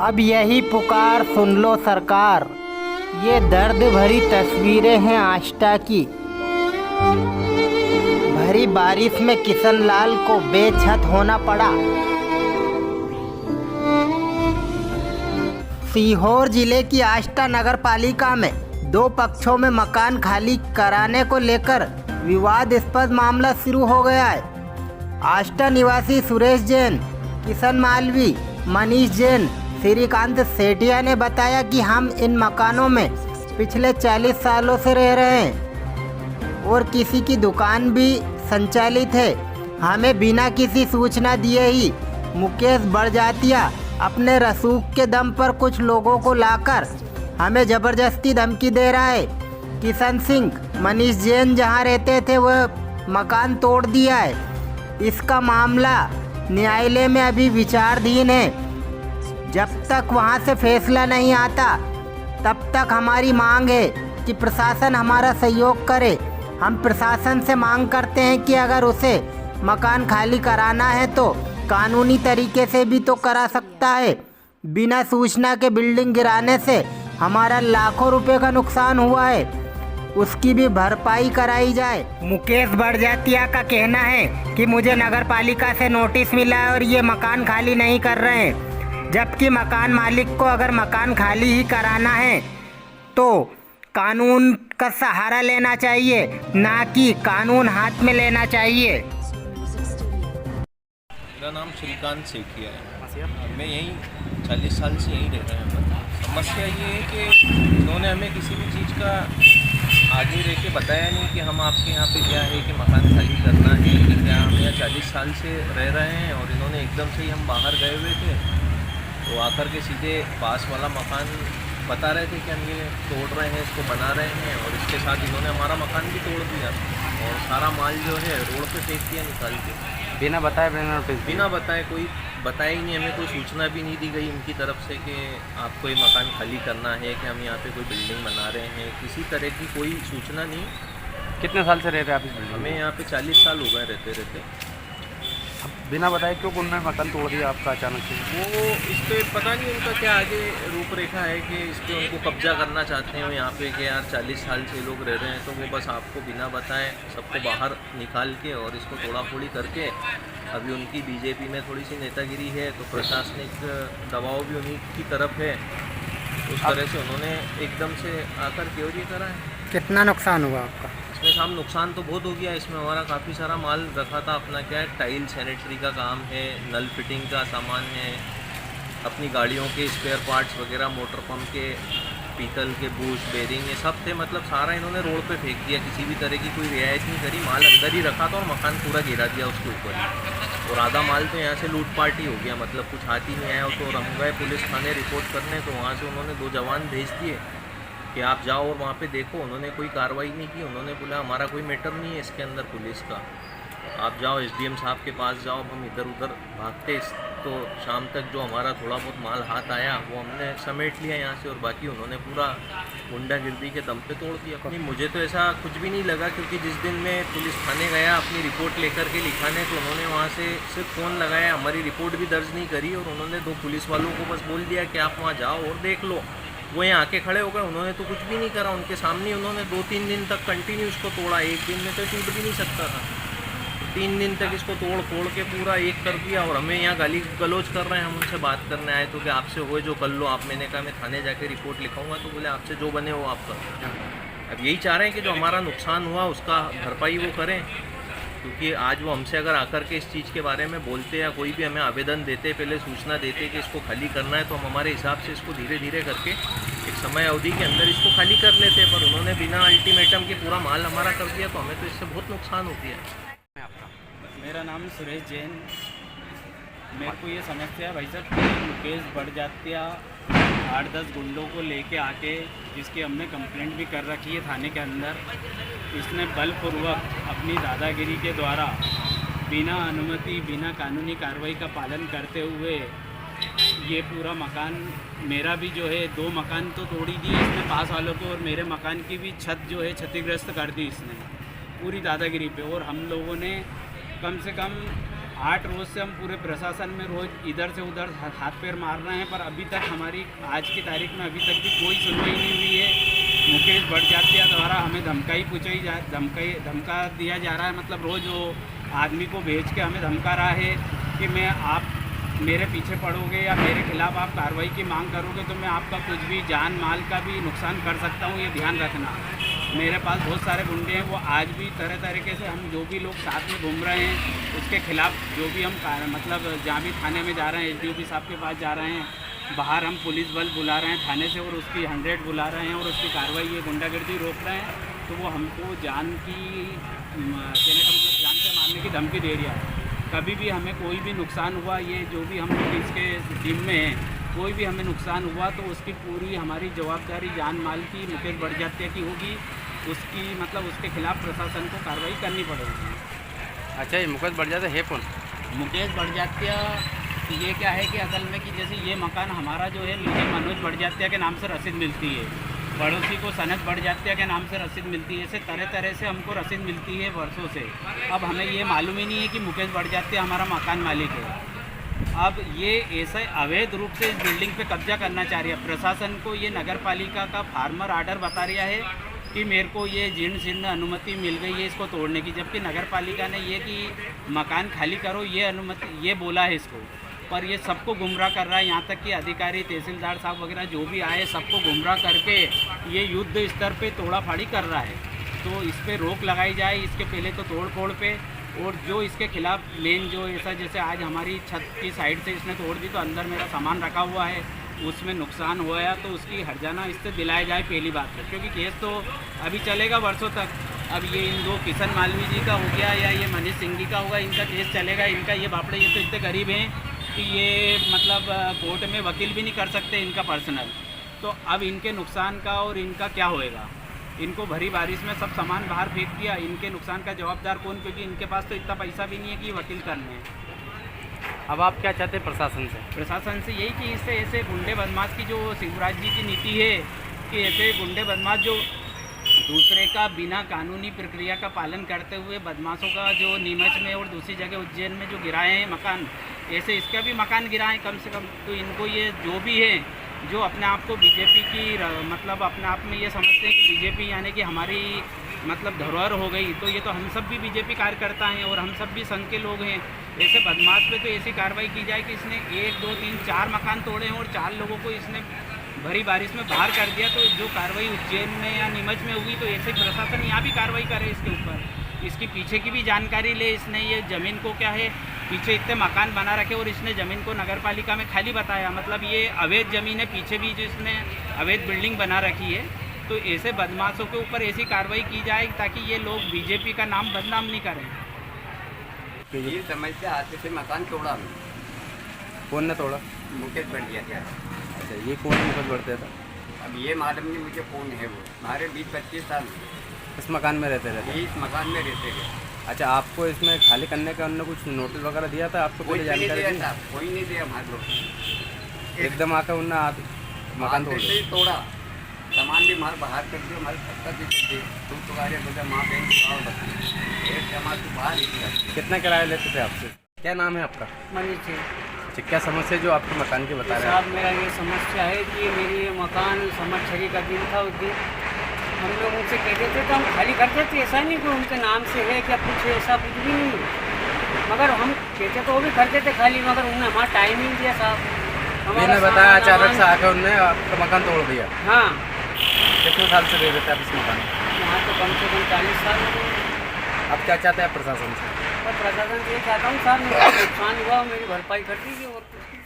अब यही पुकार सुन लो सरकार। ये दर्द भरी तस्वीरें हैं आष्टा की। भरी बारिश में किशन लाल को बेछत होना पड़ा। सीहोर जिले की आष्टा नगर पालिका में दो पक्षों में मकान खाली कराने को लेकर विवादास्पद मामला शुरू हो गया है। आष्टा निवासी सुरेश जैन, किशन मालवी, मनीष जैन, श्रीकांत सेठिया ने बताया कि हम इन मकानों में पिछले 40 सालों से रह रहे हैं और किसी की दुकान भी संचालित है। हमें बिना किसी सूचना दिए ही मुकेश बड़जात्या अपने रसूख के दम पर कुछ लोगों को लाकर हमें ज़बरदस्ती धमकी दे रहा है। किशन सिंह, मनीष जैन जहां रहते थे वह मकान तोड़ दिया है। इसका मामला न्यायालय में अभी विचाराधीन है। जब तक वहां से फैसला नहीं आता तब तक हमारी मांग है कि प्रशासन हमारा सहयोग करे। हम प्रशासन से मांग करते हैं कि अगर उसे मकान खाली कराना है तो कानूनी तरीके से भी तो करा सकता है। बिना सूचना के बिल्डिंग गिराने से हमारा लाखों रुपए का नुकसान हुआ है, उसकी भी भरपाई कराई जाए। मुकेश बड़जात्या का कहना है कि मुझे नगर पालिका से नोटिस मिला है और ये मकान खाली नहीं कर रहे हैं, जबकि मकान मालिक को अगर मकान खाली ही कराना है तो कानून का सहारा लेना चाहिए, ना कि कानून हाथ में लेना चाहिए। मेरा नाम श्रीकांत सेठिया है। मैं यहीं 40 साल से यहीं रह रहे हैं। समस्या ये है कि इन्होंने हमें किसी भी चीज़ का आगे रह के बताया नहीं कि हम आपके यहाँ पे क्या है कि मकान खाली करना है कि क्या। हम यहाँ 40 साल से रह रहे हैं और इन्होंने एकदम से ही हम बाहर गए हुए थे तो आकर के सीधे पास वाला मकान बता रहे थे कि हम ये तोड़ रहे हैं, इसको बना रहे हैं, और इसके साथ इन्होंने हमारा मकान भी तोड़ दिया और सारा माल जो है रोड पे फेंक दिया निकाल के। बिना बताए, बिना नोटिस, बिना बताए, कोई बताया ही नहीं हमें, कोई सूचना भी नहीं दी गई इनकी तरफ से कि आपको ये मकान खाली करना है, कि हम यहाँ पे कोई बिल्डिंग बना रहे हैं। किसी तरह की कोई सूचना नहीं। कितने साल से रहते हैं आप इस बिल्डिंग में? हमें यहाँ पे 40 साल हो गए रहते रहते। बिना बताए क्यों उन्होंने मकान तोड़ दिया आपका अचानक से? वो इस पर पता नहीं उनका क्या आगे रूपरेखा है कि इस पर उनको कब्जा करना चाहते हैं यहाँ पे कि यार 40 साल से लोग रह रहे हैं तो वो बस आपको बिना बताए सबको बाहर निकाल के और इसको तोड़ा फोड़ी करके। अभी उनकी बीजेपी में थोड़ी सी नेतागिरी है तो प्रशासनिक दबाव भी उन्हीं की तरफ है। उस तरह से उन्होंने एकदम से आकर क्यों ये करा है। कितना नुकसान हुआ आपका? इसमें हम नुकसान तो बहुत हो गया। इसमें हमारा काफ़ी सारा माल रखा था अपना, क्या है, टाइल सैनिटरी का काम है, नल फिटिंग का सामान है, अपनी गाड़ियों के स्पेयर पार्ट्स वगैरह, मोटर पंप के पीतल के बूश बेरिंग, ये सब थे। मतलब सारा इन्होंने रोड पे फेंक दिया, किसी भी तरह की कोई रियायत नहीं करी। माल अंदर ही रखा था और मकान पूरा गिरा दिया उसके ऊपर। और आधा माल तो यहाँ से लूटपाट ही हो गया, मतलब कुछ हाथ ही नहीं आया। तो हम गए पुलिस थाने रिपोर्ट करने, तो वहाँ से उन्होंने 2 जवान भेज दिए कि आप जाओ और वहाँ पे देखो। उन्होंने कोई कार्रवाई नहीं की। उन्होंने बोला हमारा कोई मैटर नहीं है इसके अंदर पुलिस का, आप जाओ SDM साहब के पास जाओ। हम इधर उधर भागते तो शाम तक जो हमारा थोड़ा बहुत माल हाथ आया वो हमने समेट लिया यहाँ से, और बाकी उन्होंने पूरा गुंडागिर्दी के दम पे तोड़ दिया। नहीं, मुझे तो ऐसा कुछ भी नहीं लगा, क्योंकि जिस दिन मैं पुलिस थाने गया अपनी रिपोर्ट लेकर के लिखाने, तो उन्होंने वहाँ से सिर्फ फ़ोन लगाया, हमारी रिपोर्ट भी दर्ज नहीं करी, और उन्होंने 2 पुलिस वालों को बस बोल दिया कि आप वहाँ जाओ और देख लो। वो यहाँ आके खड़े हो गए, उन्होंने तो कुछ भी नहीं करा। उनके सामने उन्होंने 2-3 दिन तक कंटिन्यू इसको तोड़ा। एक दिन में तो टूट भी नहीं सकता था, 3 दिन तक इसको तोड़ फोड़ के पूरा एक कर दिया। और हमें यहाँ गाली गलौज कर रहे हैं। हम उनसे बात करने आए तो कि आपसे हुए जो कर लो आप। मैंने कहा मैं थाने जाके रिपोर्ट लिखाऊंगा, तो बोले आपसे जो बने हो आप कर। अब यही चाह रहे हैं कि जो हमारा नुकसान हुआ उसका भरपाई वो करें, क्योंकि आज वो हमसे अगर आकर के इस चीज़ के बारे में बोलते या कोई भी हमें आवेदन देते, पहले सूचना देते कि इसको खाली करना है, तो हम हमारे हिसाब से इसको धीरे धीरे करके एक समय अवधि के अंदर इसको खाली कर लेते। पर उन्होंने बिना अल्टीमेटम के पूरा माल हमारा कर दिया, तो हमें तो इससे बहुत नुकसान हो गया। मेरा नाम सुरेश जैन। मेरे को ये समस्या है भाई साहब कि मुकेश बड़जात्या 8-10 गुंडों को लेके आके, जिसकी हमने कंप्लेंट भी कर रखी है थाने के अंदर, इसने बलपूर्वक अपनी दादागिरी के द्वारा बिना अनुमति, बिना कानूनी कार्रवाई का पालन करते हुए ये पूरा मकान, मेरा भी जो है 2 मकान तो तोड़ी दिए इसने पास वालों को, और मेरे मकान की भी छत जो है क्षतिग्रस्त कर दी इसने पूरी दादागिरी पे। और हम लोगों ने कम से कम 8 रोज़ से हम पूरे प्रशासन में रोज़ इधर से उधर हाथ पैर मार रहे हैं, पर अभी तक हमारी आज की तारीख में अभी तक भी कोई सुनवाई नहीं हुई है। मुकेश भट्टाचार्य द्वारा हमें धमका दिया जा रहा है, मतलब रोज़ वो आदमी को भेज के हमें धमका रहा है कि आप मेरे पीछे पड़ोगे या मेरे खिलाफ़ आप कार्रवाई की मांग करोगे तो मैं आपका कुछ भी जान माल का भी नुकसान कर सकता हूँ, ये ध्यान रखना। मेरे पास बहुत सारे गुंडे हैं, वो आज भी तरह तरीके से हम जो भी लोग साथ में घूम रहे हैं उसके खिलाफ़ जो भी हम मतलब जहाँ भी थाने में जा रहे हैं, SDOP साहब के पास जा रहे हैं, बाहर हम पुलिस बल बुला रहे हैं थाने से और उसकी 100 बुला रहे हैं और उसकी कार्रवाई ये गुंडागर्दी रोक रहे हैं, तो वो हमको जान की कहने का मतलब जान से मारने की धमकी दे रही है। कभी भी हमें कोई भी नुकसान हुआ, ये जो भी हम लोग इसके टीम में हैं, कोई भी हमें नुकसान हुआ तो उसकी पूरी हमारी जवाबदारी जान माल की मुकेश भट्टाचार्य की होगी, उसकी मतलब उसके खिलाफ़ प्रशासन को कार्रवाई करनी पड़ेगी। अच्छा, ये मुकेश भट्टाचार्य है कौन? मुकेश भट्टाचार्य ये क्या है कि असल में कि जैसे ये मकान हमारा जो है मुझे मनोज भट्टाचार्य के नाम से रसीद मिलती है, पड़ोसी को सनत भट्टाचार्य के नाम से रसीद मिलती है, ऐसे तरह तरह से हमको रसीद मिलती है वर्षों से। अब हमें ये मालूम ही नहीं है कि मुकेश भट्टाचार्य हमारा मकान मालिक है। अब ये ऐसे अवैध रूप से इस बिल्डिंग पे कब्जा करना चाह रही है। प्रशासन को ये नगर पालिका का फार्मर आर्डर बता रहा है कि मेरे को ये जीर्ण शीर्ण अनुमति मिल गई है इसको तोड़ने की, जबकि नगर पालिका ने ये कि मकान खाली करो ये अनुमति ये बोला है इसको, पर ये सबको गुमराह कर रहा है। यहाँ तक कि अधिकारी तहसीलदार साहब वगैरह जो भी आए सबको गुमराह करके ये युद्ध स्तर पे तोड़ा फाड़ी कर रहा है। तो इस पर रोक लगाई जाए, इसके पहले तो तोड़ फोड़ पे, और जो इसके खिलाफ मेन जो ऐसा जैसे आज हमारी छत की साइड से इसने तोड़ दी तो अंदर मेरा सामान रखा हुआ है उसमें नुकसान हुआ है, तो उसकी हर्जाना इससे दिलाया जाए पहली बात तो, क्योंकि केस तो अभी चलेगा वर्षों तक। अब ये इन दो किशन मालवीय जी का हो गया या ये मनीष सिंह जी का होगा, इनका केस चलेगा। इनका ये बापड़े ये तो इतने गरीब हैं कि ये मतलब कोर्ट में वकील भी नहीं कर सकते इनका पर्सनल, तो अब इनके नुकसान का और इनका क्या होएगा। इनको भरी बारिश में सब सामान बाहर फेंक दिया, इनके नुकसान का जवाबदार कौन, क्योंकि इनके पास तो इतना पैसा भी नहीं है कि वकील करने हैं। अब आप क्या चाहते हैं प्रशासन से? प्रशासन से यही कि इससे ऐसे गुंडे बदमाश की जो शिवराज जी की नीति है कि ऐसे गुंडे बदमाश जो दूसरे का बिना कानूनी प्रक्रिया का पालन करते हुए बदमाशों का जो नीमच में और दूसरी जगह उज्जैन में जो गिराए हैं मकान, ऐसे इसका भी मकान गिराएं कम से कम। तो इनको ये जो भी है जो अपने आप को बीजेपी की मतलब अपने आप में ये समझते हैं कि बीजेपी यानी कि हमारी मतलब धरोहर हो गई, तो ये तो हम सब भी बीजेपी कार्यकर्ता हैं और हम सब भी संघ के लोग हैं। ऐसे बदमाश पे तो ऐसी कार्रवाई की जाए कि इसने 1 2 3 4 मकान तोड़े हैं और 4 लोगों को इसने भरी बारिश में बाहर कर दिया। तो जो कार्रवाई उज्जैन में या नीमच में हुई तो ऐसे प्रशासन यहाँ भी कार्रवाई करे इसके ऊपर, इसकी पीछे की भी जानकारी ले। इसने ये ज़मीन को क्या है पीछे इतने मकान बना रखे और इसने ज़मीन को नगर पालिका में खाली बताया, मतलब ये अवैध ज़मीन है, पीछे भी जो इसने अवैध बिल्डिंग बना रखी है। तो ऐसे बदमाशों के ऊपर ऐसी कार्रवाई की जाए ताकि ये लोग बीजेपी का नाम बदनाम नहीं करें। ये समझते हाथ से मकान तोड़ा, कौन ने तोड़ा? मुकेश भट्टाचार्य। अच्छा, ये कौन मुकेश भट्टाचार्य था? अब ये मालूम नहीं मुझे कौन है वो। हमारे 20-25 साल इस मकान में रहते रहते? इस मकान में रहते थे। अच्छा, आपको इसमें खाली करने का उन्होंने कुछ नोटिस वगैरह दिया था आपको? कोई पहले नहीं जानकारी दिया दी? था, कोई नहीं दिया हमारे लोग। एकदम आकर उन्होंने मकान तोड़ दिया? तोड़ा, सामान भी मार बाहर कर दिया, हमारे पत्ता भी कर दिए। तुम तो गाड़ियाँ बोले माँ बहन की गाँव बता हमारे बाहर ही। कितना किराया लेते थे आपसे? क्या नाम है आपका? मनीष जी। अच्छा, क्या समस्या जो आपके मकान की बता रहे हैं? साहब, मेरा ये समस्या है कि मेरी ये मकान समझ का दिन था, उस दिन हम लोग उनसे कहते थे तो हम खाली करते थे। ऐसा नहीं कि उनके नाम से है क्या कुछ, ऐसा कुछ भी नहीं, मगर हम कहते तो वो भी करते थे खाली, मगर उन्होंने हमारा टाइमिंग दिया साहब। मैंने बताया अचानक से आकर उन्होंने आपका मकान तोड़ दिया। हाँ। कितने साल से रह रहे थे आप इस मकान में? यहाँ तो कम से कम 40 साल हो गए। अब क्या चाहते हैं आप प्रशासन से? और प्रशासन से ये चाहता हूँ साहब, मेरा नुकसान हुआ मेरी भरपाई कर दीजिए और कुछ नहीं।